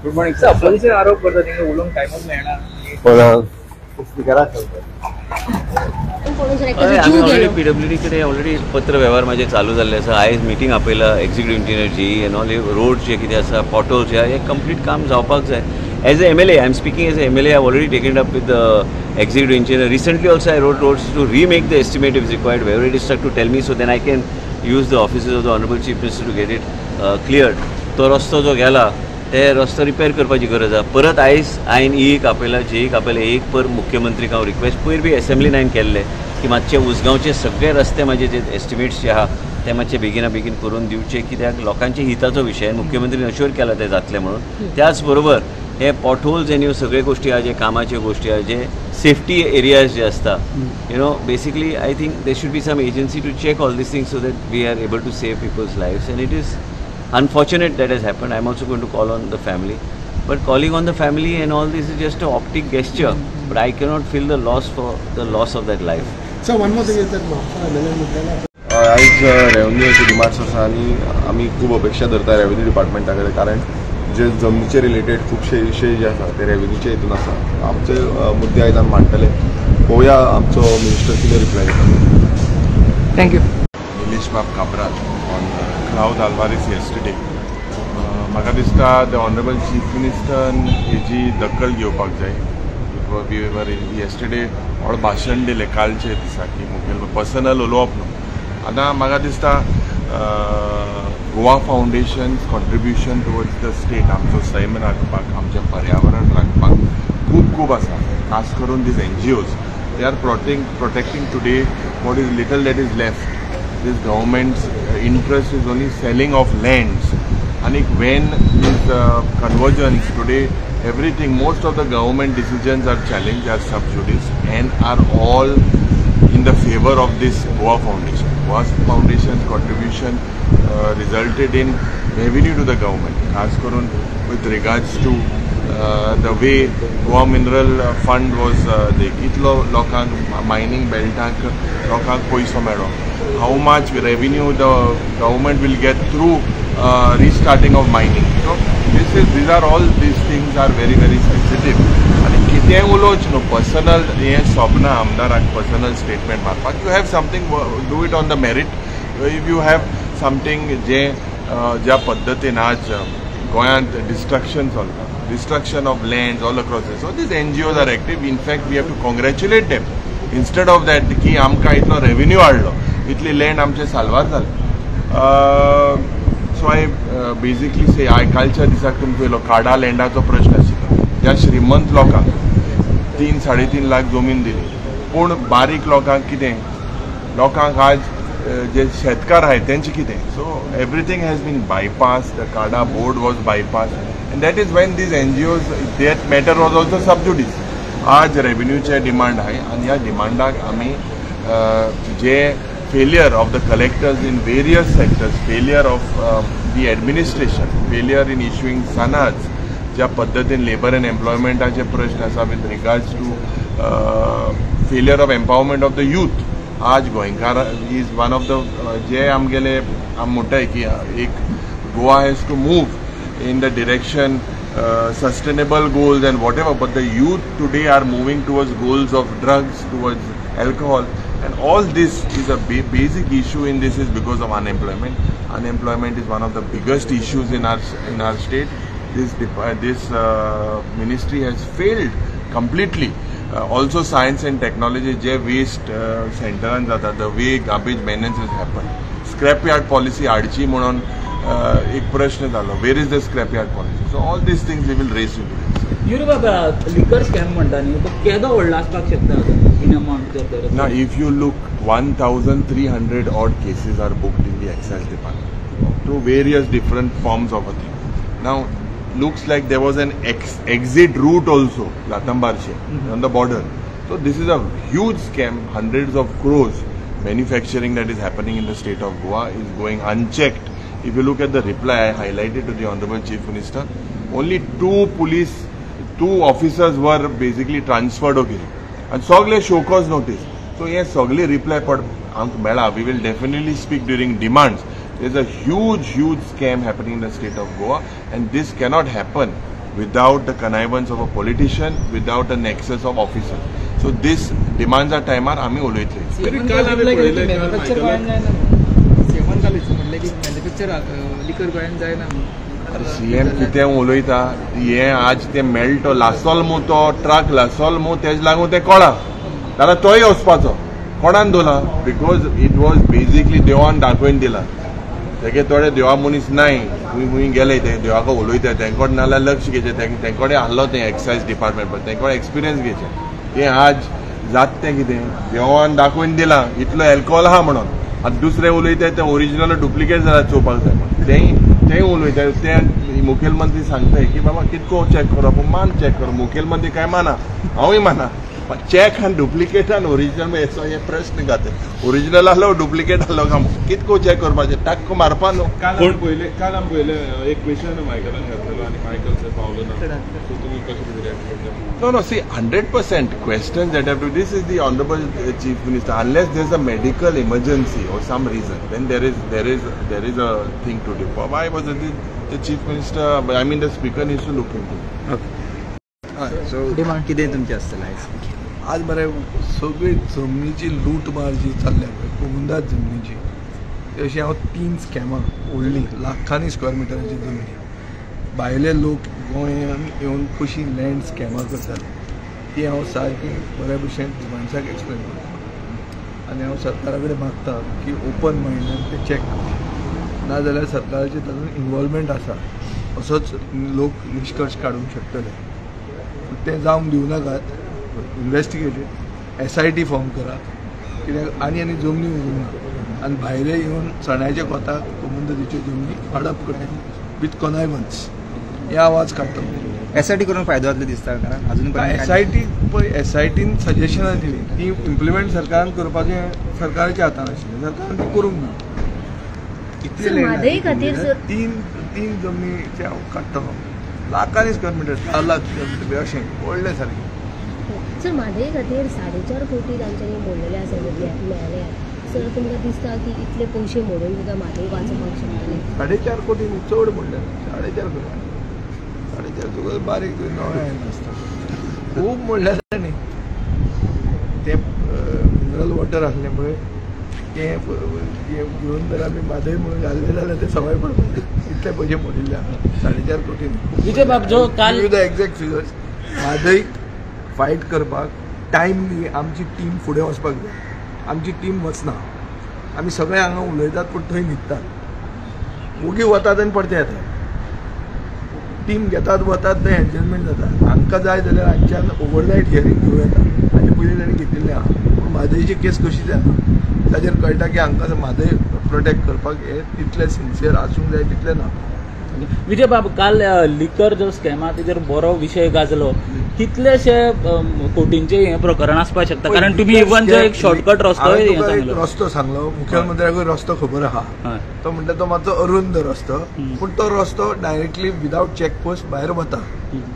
Good morning sir. Police आरोप करतात की उलून टाइमच मिळणार आम्ही ऑलरेडी PWD कडे ऑलरेडी पत्र व्यवहार माझे चालू झाले आसा. आयज meeting आपयला executive engineer G N all road जे कितें आसा पॉटोल्स हे कंप्लीट काम जावपाक जाय. As a MLA, I am speaking as a MLA. I have already taken it up with the executive engineer. Recently also I wrote roads to remake the estimate if required, wherever it is stuck to tell me, so then I can use the offices of the Honorable Chief Minister to get it cleared. तो रस्तो जो गेला ते रस्तो repair करपाची गरज आसा. परत आयज हांवें ईक आपयला जेईक आपयला एक पर मुख्यमंत्रीक हांव रिक्वेस्ट पयर बी असेंब्लीन हांवें केल्ले की मातशे उसगांवचे सगळे रस्ते म्हाजे जे एस्टिमेट्स जे आहा ते मातशे बेगिना बेगीन करून दिवचे कित्याक लोकांच्या हिताचो विशय मुख्यमंत्रीन अश्योर केला ते जातले म्हणून. त्याच बरोबर हे पॉटहोल्स एंड ह्यो सगळे गोष्टी आहा जे कामाच्यो गोष्टी आहा जे सेफ्टी एरियाज जे आसता basically I think there should be some agency to check all these things so that we are able to save peoples lives and it is unfortunate that has happened. I am also going to call on the family, but calling on the family and all this is just an optic gesture, but I cannot feel the loss for the loss of that life. So one more thing is that आज रेव्हेन्यूची demands आसा आनी आमी खूब अपेक्षा धरता revenue डिपार्टमेंटा कडेन कारण जे जमनीचे रिलेटेड खुबशे विशय जे आसा ते रेव्हेन्यूचे हितून आसा. आमचे मुद्दे आयज आमी मांडटले. पळोवया आमचो मिनिस्टर कितें रिप्लाय दिता. Thank you. Nilesh Bab Kabral on Claude Alvarez yesterday. म्हाका दिसता द ऑनरेबल चीफ मिनिस्टरान हेजी दखल घेवपाक जाय. वी वर येस्टरडे व्हड भाशण दिलें कालचे दिसा की मुखेल पर्सनल उलोवप न्हू. आतां म्हाका दिसता Goa foundation contribution towards the state आमचो सैम राखपाक आमचें पर्यावरण राखपाक खूब आसा. खास करून these NGOs they are protecting today what is little that is left. This government's interest is only selling of lands, and when this convergence today, everything, most of the government decisions are challenged as sub judice and are all in the favor of this Goa Foundation. Goa Foundation's contribution resulted in revenue to the government. Khas karun with regards to the way Goa Mineral Fund was kitlo lokank mining beltank lokank poiso melo. How much revenue the government will get through restarting of mining. So these are all these things are very sensitive. And कितेंय उलोवच न्हू personal हे स्वप्न आमदाराक personal statement मारपाक. You have something, do it on the merit. If you have something जे ज्या पद्दतीन आज गोंयांत डिस्ट्रक्शन चलता, destruction of lands all across it. So these NGOs are active. In fact, we have to congratulate them. Instead of that की आमकां इतलो revenue हाडलो, इतली लँड आमचे साल्वार जाले. सो आय बेजिकली से कालच्या दिसाक तुमी पळयलो काडा लँडाचो प्रश्न आशिल्लो. ज्या श्रीमंत लोकांक 3-3.5 लाख जमीन दिली, पूण बारीक लोकांक कितें, लोकांक आज जे शेतकार आहाय तेंचे कितें. So everything has been bypass. The CADA board was bypass and that is when these NGOs that matter was also sub judice. आज रेव्हेन्यूचे डिमांड आहे आणि ह्या डिमांडाक आमी जे failure of the collectors in various sectors, failure of the administration, failure in issuing sanads, ज्या पद्धतीन labour end एम्प्लॉयमेंटाचे प्रश्न आसा with regards to failure of empowerment of the youth. आज गोंयकार is one of the जे आमगेले आम म्हणटाय की एक Goa has to move in the direction sustainable goals and whatever, but the youth today are moving towards goals of drugs, towards alcohol. And all this is a basic issue in this is because of unemployment. Unemployment is one of the biggest issues in our state. This ministry has failed completely. Also science and technology, je waste center jata, the way garbage maintenance has happened. Scrapyard policy adchi म्हणून एक प्रश्न झालो. Where is the scrapyard policy? So all these things we will raise with it. बाबा लिकर scam म्हणटा न्ही तो केदो व्हडलो आसपाक शकता in amount. Now if you look 1,300 odd cases are booked in the excise department through various different forms of a thing. Now looks like there was an exit route also, Latambarshe, on the border. So this is a huge scam. Hundreds of crores manufacturing that is happening in the state of Goa is going unchecked. If you look at the reply I highlighted to the Honorable Chief Minister, only two officers were basically transferred and सगळे show cause notice. So yes, सगळे reply पड आमकां मेळ्ळा. We will definitely speak during demands There's a huge scam happening in the state of Goa, and this cannot happen without the connivance of a politician, without a nexus of officers. So this demands a timer. आम्ही उलयतले. CM कितें उलयता हे आज ते मेळटो लासोल मू तो truck Lhabsol मू तेज लागून ते कळा जाल्यार तोय वचपाचो कोणान दवरला बिकॉज इट वॉज बेजिकली देवान दाखोवन दिला तेगे थोडे देवा मनीस नाय खूंय गेले ते देवाक उलयता तेंकोड नाल्यार लक्ष घेवचें तेंकोडे आहलो तें एक्सायज डिपार्टमेंट पण तेंकोडे एक्सपिरियन्स घेवचें तें आज जात तें कितें देवान दाखोवन दिला इतलो एल्कोहोल आहा म्हणून आतां दुसरे उलयता ते ओरिजिनल डुप्लिकेट जाल्यार चोवपाक जाय तें उलयता ते मुखेलमंत्री सांगताय की बाबा कितको चॅक करप मान चॅक कर मुखेलमंत्री काय माना हांवूय माना चॅक आनी डुप्लिकेट आनी ओरिजिनल हे प्रश्न घाते ओरिजिनल आहलो डुप्लिकेट आहलो का कितको चॅक करपाचें टाक्क मारपा न्हू काल आमी पयले एक क्वेश्चन मायकलान घातलेलो आनी मायकल थंय पावलो ना सो तुमी कशें रिएक्ट करता No, see, 100% questions that have to. This is the Honorable Chief Minister. Unless there's a medical emergency or some reason, then there is a thing to do. Why was the Chief Minister? I mean, the Speaker needs to look into. Okay. So demand कितें तुमची आसतलें आयज आज मरे सगळी जमनीची लूटमार जी चल्ल्या पळय कोमुंदाज जमनीची अशी हांव 3 स्कॅमां व्हडली लाखांनी स्क्वेअर मिटराची जमनी भायले लोक गोंयांत येवन कशी लँड स्कॅमां करतात ती हांव सारकी बऱ्या भशेन मनशाक एक्सप्लेन करता आनी हांव सरकारा कडेन मागता की ओपन मायंडान ते चॅक करता नाजाल्यार सरकाराचें तातूंत इनवॉल्वमेंट आसा असोच लोक निश्कर्श काडूंक शकतले तें जावंक दिवं नाकात इन्वेस्टिगेटेड SIT फॉर्म करा कित्याक आनी जमनी उरूंक ना आनी भायले येवन चण्याच्या कोताक कोमुंदरीच्यो जमनी वाडप करता विथ कॉनायवन्स हे आवाज काडटा SIT करून फायदो जातलो दिसता कारण अजून SIT पळय SITन सजेशनां दिली ती इम्प्लिमेंट सरकारान करपाचें सरकाराच्या हातान आशिल्लें सरकारान ती करूंक ना कितले तीन जमनीचे हांव काडटलो लाखांनी square metre 4 lakh square metre अशें व्हडलें सारकें सर म्हादई खातीर 4.5 कोटी तांच्यांनी मोडलेले आसा मेळ्ळ्यात सर तुमकां दिसता की इतले पयशे मोडून सुद्दां म्हादई वाचोवपाक शकतले 4.5 कोटी चड म्हणले 4.5 कोटी 4.5 तुका बारीक नवे आसता खूब म्हणलें तांणी ते मिनरल वॉटर आसलें पळय तें घेवन जर आमी म्हादई म्हणून घाल्ले जाल्यार ते सवाय पडपाचे इतले पयशे मोडिल्ले आहा 4.5 कोटी विजय बाबजो काल एक्झॅक्ट फिगर्स म्हादईक फायट करपाक टायम न्ही आमची टीम फुडें वचपाक जाय आमची टीम वचना आमी सगळे हांगा उलयतात पूण थंय न्हिदतात मोगी वतात आनी परते येतात टीम घेतात वतात थंय एन्जॉयमेंट जाता हांकां जाय जाल्यार हांच्यान ओवरनायट हियरींग घेवं येता हाजे पयलीं ताणें घेतिल्लें आहा पूण म्हादईची केस कशी जाता ताजेर कळटा की हांकां म्हादई प्रोटेक्ट करपाक हे तितले सिन्सियर आसूंक जाय तितले ना विजय बाब काल लिकर जो स्कॅमा तेजेर बरो विशय गाजलो कितलेशे कोटींचे हे प्रकरण आसपाक शकता कारण तुम्ही इवन जो एक शॉर्टकट रस्तो सांगलो मुख्यमंत्र्याक रस्तो खबर आहा तो म्हणटा तो मातसो अरुंद रस्तो पूण तो रस्तो डायरेक्टली विदाउट चॅकपोस्ट भायर वता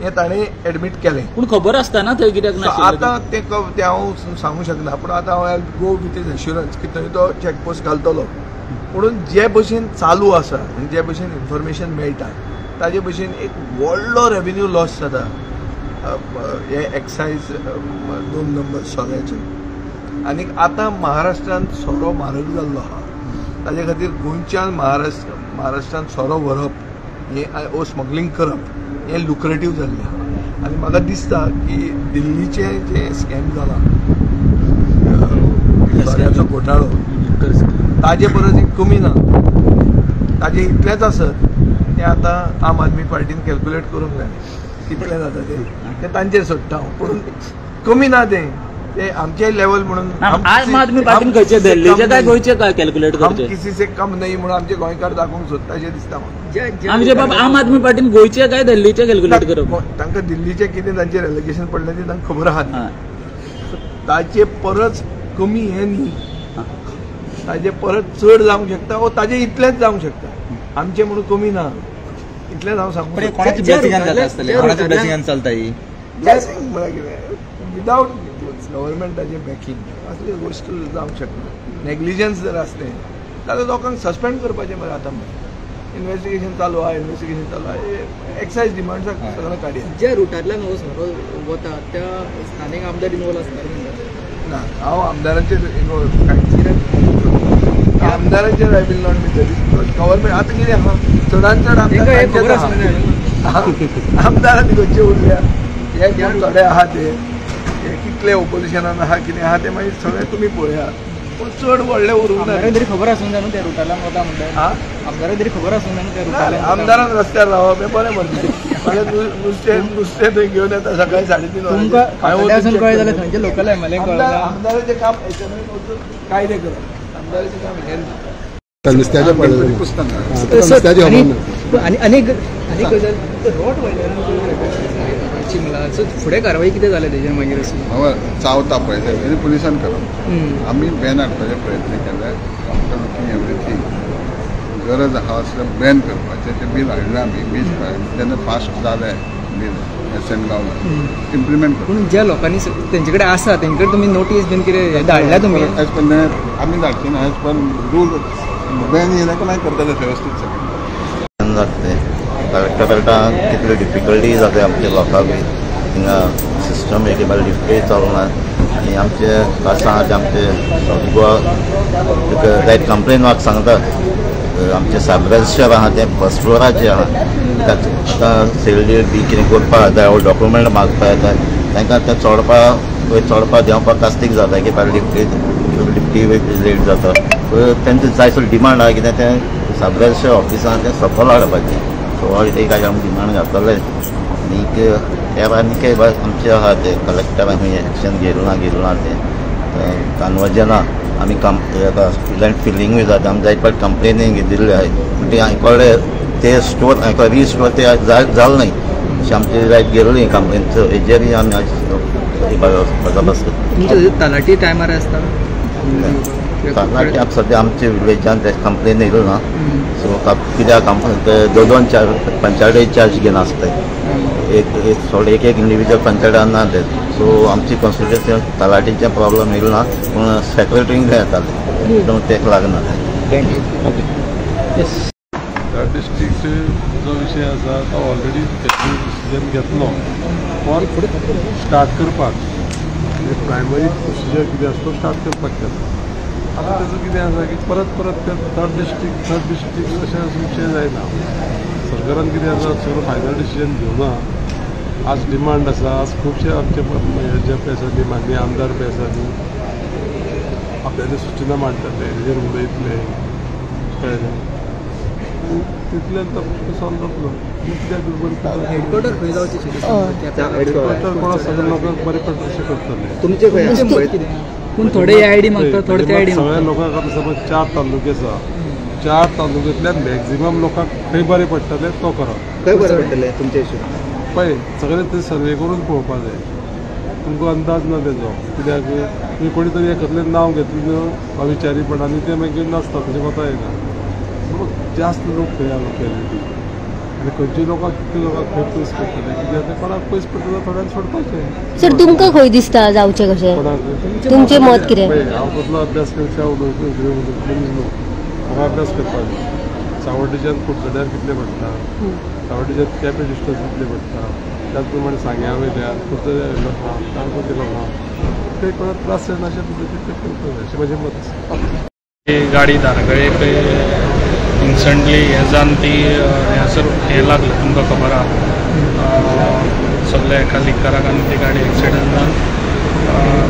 हे ताणें एडमीट केलें पूण खबर आसतना थंय कित्याक नाशिल्लें आतां ते हांव सांगूंक शकना पूण आतां हांव गो विथ इज एश्युरन्स की थंय तो चॅकपोस्ट घालतलो म्हणून जे भशेन चालू आसा आनी जे भशेन इन्फॉर्मेशन मेळटा ताजे भशेन एक व्हडलो रेव्हेन्यू लॉस जाता हे एक्सायज 2 नंबर सोऱ्याचे आनी आतां महाराष्ट्रांत सोरो म्हारग जाल्लो आहा ताजे खातीर गोंयच्यान महाराष्ट्रांत सोरो व्हरप हे स्मगलींग करप हें लुक्रेटीव जाल्लें आहा आनी म्हाका दिसता की दिल्लीचे जे स्कॅम जाला सोऱ्याचो घोटाळो ताजे परस कमी ना ताजे इतलेच आसत ते आतां आम आदमी पार्टीन कॅल्क्युलेट करूंक जाय कितले जाता ते तांचेर सोडटा पूण कमी ना ते आमचे लेवल म्हणून आम आदमी पार्टीन खंयचे दिल्लीचे काय गोंयचे काय कॅल्क्युलेट करचे किसी से कम नाही म्हणून आमचे गोंयकार दाखोवंक सोदता अशें दिसता म्हाका आमचे बाबा आम आदमी पार्टीन गोंयचे काय दिल्लीचे कॅल्क्युलेट करप तांकां दिल्लीचे कितें तांचेर एलिगेशन पडलें तें तांकां खबर आहा ताचे परस कमी हें न्ही ताजे परत चड जावंक शकता वो ताजे इतलेच जावंक शकता आमचे म्हणून कमी ना इतलेच हांव सांगू कोणाच्या ब्लेसिंगान जाता आसतलें कोणाच्या ब्लेसिंगान चलता ही ब्लेसिंग म्हळ्यार कितें विदाउट गव्हर्मेंटाचें बॅकींग असली गोश्ट जावंक शकना नेग्लिजन्स जर आसलें जाल्यार लोकांक सस्पेंड करपाचें मरे आतां इन्व्हेस्टिगेशन चालू आहा एक्सायज डिमांड्साक सगळं काडया. ज्या रुटांतल्यान हो सोरो वता त्या स्थानीक आमदार इनवॉल्व आसतात ना हांव आमदारांचेर इनवॉल्व कांयच कितें आमदारांचेर I will not be that government आतां कितें आहा चडांत चड आमदारांनी खंयचे उरल्या हे कोण थोडे आहा ते कितले ओपोजिशनान आहा कितें आहा ते मागीर सगळें तुमी पळयात पूण चड व्हडले उरूंक ना. तरी खबर आसूंक जाय न्हू त्या रुटांतल्यान वता म्हणटा आमदाराक तरी खबर आसूंक जाय न्हू त्या रुटांतल्यान आमदारान रस्त्यार रावप हें बरें म्हणटा नुस्तें थंय घेवन येता सकाळी 3:30 तुमकां कळ्ळें जाल्यार थंयचे लोकल एमएलए आमदाराचें काम कायदे करप आमदाराचें काम हें आनी गजाल रोट चिंगला सो फुडें कारवाई कितें जालें तेजेर मागीर अशी चावता पळय ते पुलिसान करप आमी बॅन हाडपाचे प्रयत्न केले आफ्टर लुकींग एवरीथींग गरज आहा असलें बॅन करपाचें तें बील हाडलें आमी तेन्ना फास्ट जालें बील एसएन गांवांत इम्प्लिमेंट पूण ज्या लोकांनी तेंचे कडेन आसा तेंचे कडेन तुमी नोटीस बीन कितें धाडल्या तुमी एज पर आमी धाडची ना एज पर रूल बॅन येयले काय करतले वेवस्थीत सगळें जातलें कळटा कितल्यो डिफिकल्टी जाता आमच्या लोकांक बी हिंगा सिस्टम एक लिफ्टूय चलना आनी आमचे कासांत आमचे गोवा रायट कंप्लेन म्हाका सांगता आमचे सब रजिस्टर आहा ते फर्स्ट फ्लोराचेर आहा आतां सेल्डी बी कितें करपा जाय डॉक्युमेंट मागपा येता तांकां तें चडपा देंवपाक कास्तीक जाता की लिफ्टी लेट जाता तेंचे जायसर डिमांड आहा कितें तें सब रजिस्टर ऑफिसान तें सकयल हाडपाचें सो एक आमी डिमांड घातले आनीक आनी आमचे आहा ते कलेक्टरान खंय एक्शन घेतला ते कन्वर्जना आमी स्टुडंट फिलिंगूय जाता आमी जायत फावट कंप्लेनी दिल्ले आहाय पूण ती हांवें कळ्ळें ते स्टोर हांवें रिस्टोर ते जालें न्हय अशी आमची जायत गेल्ली कंप्लेन सो हेजेरूय आमी तलाटी टायमार आसता तलाटी सद्या आमच्या विलेजान ते कंप्लेन येयलो ना सो कित्याक दोन पंचायती चार्ज घेवन आसताय एक इंडिविज्युअल पंचायतान ना ते सो आमची कॉन्स्टिट्युशन तलाटीचे प्रॉब्लम येयलो ना पूण सेक्रेटरीक येताले पूण तेका लागना. त्या डिस्ट्रिक्ट जो विशय आसा तो ऑलरेडी डिसिजन घेतलो फॉर स्टार्ट करपाक प्रायमरी प्रोसिजर कितें आसा तो स्टार्ट करपाक केलो. आतां तेजो कितें आसा की परत ते थर्ड डिस्ट्रिक्ट अशें विशय जायना. सरकारान कितें आसा सगळो फायनल डिसिजन घेवना. आज डिमांड आसा आज खुबशे आमचे जे पेसांनी माननीय आमदार पेसांनी आपल्याले सूचना मांडटले तेजेर उलयतले तितल्यान तो सॉल्व जातलो. हेडक्वॉर्टर खंय जावचें हेडक्वॉर्टर कोणा सगळ्या लोकांक बरें पडटा अशें करतले. तुमचे पूण थोडे आयडी मागता थोडे आयडी सगळ्या लोकांक आतां समज 4 तालुके आसा 4 तालुक्यांतल्यान मॅक्झिमम लोकांक खंय बरें पडटलें तो करप. खंय बरें पडटलें तुमचे हिशोबान पळय सगळें ते सर्वे करून पळोवपा जाय. तुमकां अंदाज ना तेजो कित्याक तुमी कोणी तरी एकातलें नांव घेतलें अविचारीपणान ते मागीर नासता तशें कोता येना. जास्त लोक खंय लोकेलिटी आनी खंयच्या लोकांक कितले लोकांक खंय पयस पडटले कित्याक ते कोणाक पयस पडटले थोड्यांक सोडपाचें. सर तुमकां खंय दिसता जावचें कशें तुमचें मत कितें? हांव कसलो अभ्यास करता मनीस न्हू म्हाका अभ्यास करपाक सावड्डेच्यान कुडचड्यार कितले पडटा सावड्डेच्यान केपें डिस्टन्स कितले पडटा त्याच प्रमाणे सांग्या वयल्यान कुडचड्यार येयलो काणकोण गेलो खंय कोणाक त्रास जायना अशें पद्दतीन करपाक जाय अशें म्हजें मत आसा. गाडी धारगळे इन्स्टंटली हें जावन ती हेंसर हें लागलें तुमकां खबर आहा सगळे एका लिकराक आनी ती गाडी एक्सिडंट जावन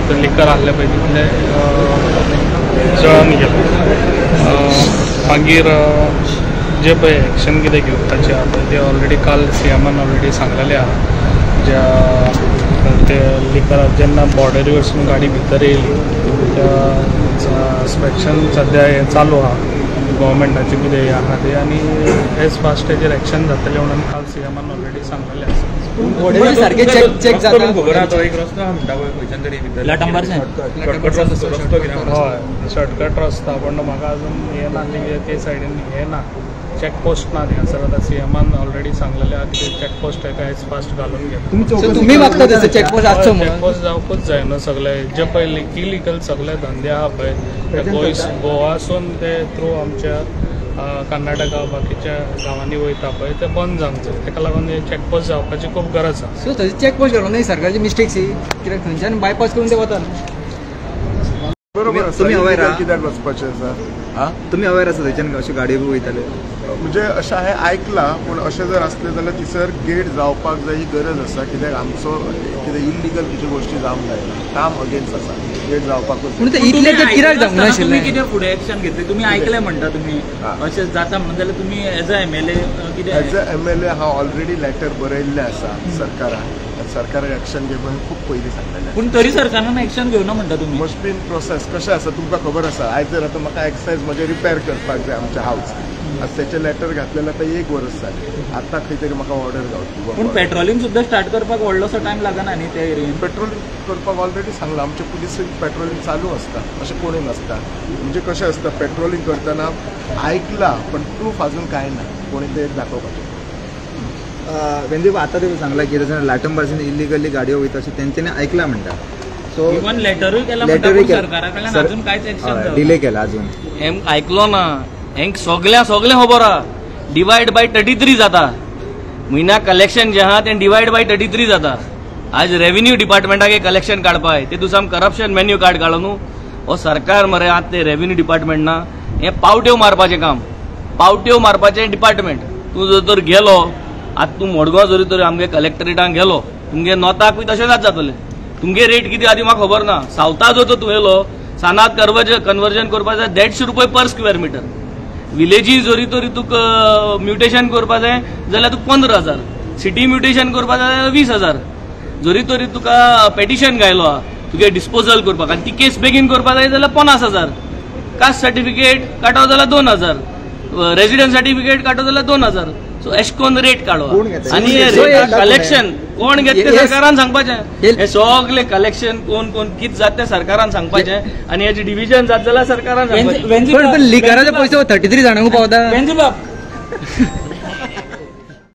ते लिकर आहले पळय तितले जळोन गेले. मागीर जे पळय एक्शन कितें घेवपाचें आहा ते ऑलरेडी काल CMन ऑलरेडी सांगलेलें आहा ज्या ते लिकराक जेन्ना बॉर्डरी वयरसून गाडी भितर येयली इन्स्पेक्शन सद्या हें चालू आहा गव्हर्मेंटाचें कितें हें आहा तें आनी एज फास्ट तेजेर एक्शन जातलें म्हणून काल CMन ऑलरेडी सांगलेलें आसा. सारकें चेक जाता खबर आहा तो एक रस्तो आहा म्हणटा पळय खंयच्यान तरी भितर शॉर्टकट रस्तो कितें हय शॉर्टकट रस्ता पण म्हाका अजून हें ना ते सायडीन हें ना चॅकपोस्ट ना न्ही सर. आतां CMन ऑलरेडी सांगलेलें आहा की चॅकपोस्ट एका एज फास्ट घालून घेता. तुम्ही मागता तसं चॅकपोस्ट आसचो म्हणून? चॅकपोस्ट जावपूच जायना. सगळे जे पळय इलिगल सगळे धंदे आहा पळय ते गोवासून ते थ्रू आमच्या कर्नाटका बाकीच्या गांवांनी वयता पळय ते बंद जावंक जाय. ताका लागून हे चॅकपोस्ट जावपाची खूब गरज आसा. सो थंय चॅकपोस्ट घालून नाही सरकारची मिस्टेक्स ही कित्याक थंयच्यान बायपास करून ते वता. बरोबर तुम्ही अवेर आहा? कित्याक वचपाचें आसा? तुम्ही अवेर आसा थंयच्यान अश्यो गाडयो वयताल्यो? म्हणजे अशें हांवें आयकलां पूण अशें जर असलें जाल्यार थिसर गेट जावपाक जाय ही गरज आसा. कित्याक आमचो कितें इल्लिगल कितें गोश्टी जावंक जायना. काम अगेन्स्ट आसा. गेट जावपाकूच पूण ते इतले ते कित्याक जावंक तुम्ही नाशिल्लें? कितें फुडें एक्शन घेतली? तुम्ही ऐकलें म्हणटा तुमी अशें जाता म्हणून जाल्यार तुमी एज अ MLA कितें एज अ MLA हांव ऑलरेडी लेटर बरयल्लें आसा सरकाराक. सरकाराक एक्शन घे म्हणून खूब पयलीं सांगलेलें. पूण तरी सरकारान एक्शन घेवना म्हणटा तुमी. Must been process. कशें आसा तुमकां खबर आसा आयज जर आतां म्हाका एक्सरसायज म्हजें रिपेर करपाक जाय आमच्या हावस. आतां तेचें लेटर घातलेलें आतां 1 वर्स जालें. आतां खंय तरी म्हाका ऑर्डर गावतली. पूण पेट्रोलिंग सुद्दां स्टार्ट करपाक व्हडलोसो टायम लागना न्ही त्या एरियेन? पेट्रोलिंग करपाक ऑलरेडी सांगलां आमचे पुलीस पेट्रोलिंग चालू आसता. अशें कोणूय नासता. म्हणजे कशें आसता पेट्रोलिंग करतना आयकलां पण प्रूफ अजून कांय ना. कोणी ते दाखोवपाचें. वेंदीप आता ते सांगला की लाटंबारसून इलिगली गाडयो वयता अशें तेंच्यांनी ऐकला म्हणटा. सो इवन लेटरूय केला म्हणटा पूण सरकारा कडल्यान अजून कांयच एक्शन डिले केला अजून. हें आयकलो ना. हेंक सगळें खबर आहा. डिवायड बाय 33 जाता. म्हयन्याक कलेक्शन जें आहा तें डिवायड बाय 33 जाता. आज रेव्हेन्यू डिपार्टमेंटाक एक कलेक्शन काडपाक ते तुसा करप्शन मेन्यू कार्ड काडलो न्हू. हो सरकार मरे आतां ते रेव्हेन्यू डिपार्टमेंट ना. हें पावट्यो मारपाचें काम. पावट्यो मारपाचें डिपार्टमेंट. तूं जर तर गेलो आतां तूं मडगांव जरी तर आमगे कलेक्टरेटान गेलो तुमगे नोताकूय तशेंच जातलें. तुमगे रेट कितें आदी म्हाका खबर ना. सावथा जर तर तूं येयलो सानात कन्वर्जन करपाक जाय 150 रुपया पर स्क्वेअर मिटर. विलेजी जरी तरी तुका म्युटेशन करपाक जाय जाल्यार तुका 15,000. सिटी म्युटेशन करपाक जाय जाल्यार 20,000. जरी तरी तुका पेटिशन गायलो आहा तुगे डिस्पोजल करपाक आनी ती केस बेगीन करपाक जाय जाल्यार 50,000. कास्ट सर्टिफिकेट काडो जाल्यार 2,000. रेजिडेंट सर्टिफिकेट काडो जाल्यार 2,000. सो अशें करून रेट काडवा. आनी कलेक्शन कोण घेता ते सरकारान सांगपाचें. हे सगळे कलेक्शन कोण कितें जाता ते सरकारान सांगपाचें आनी हेजें डिव्हिजन जाता जाल्यार सरकारान सांगपाचें. पण लिकराचे पैसे 33 जाणांक पावता. वेंजी बाब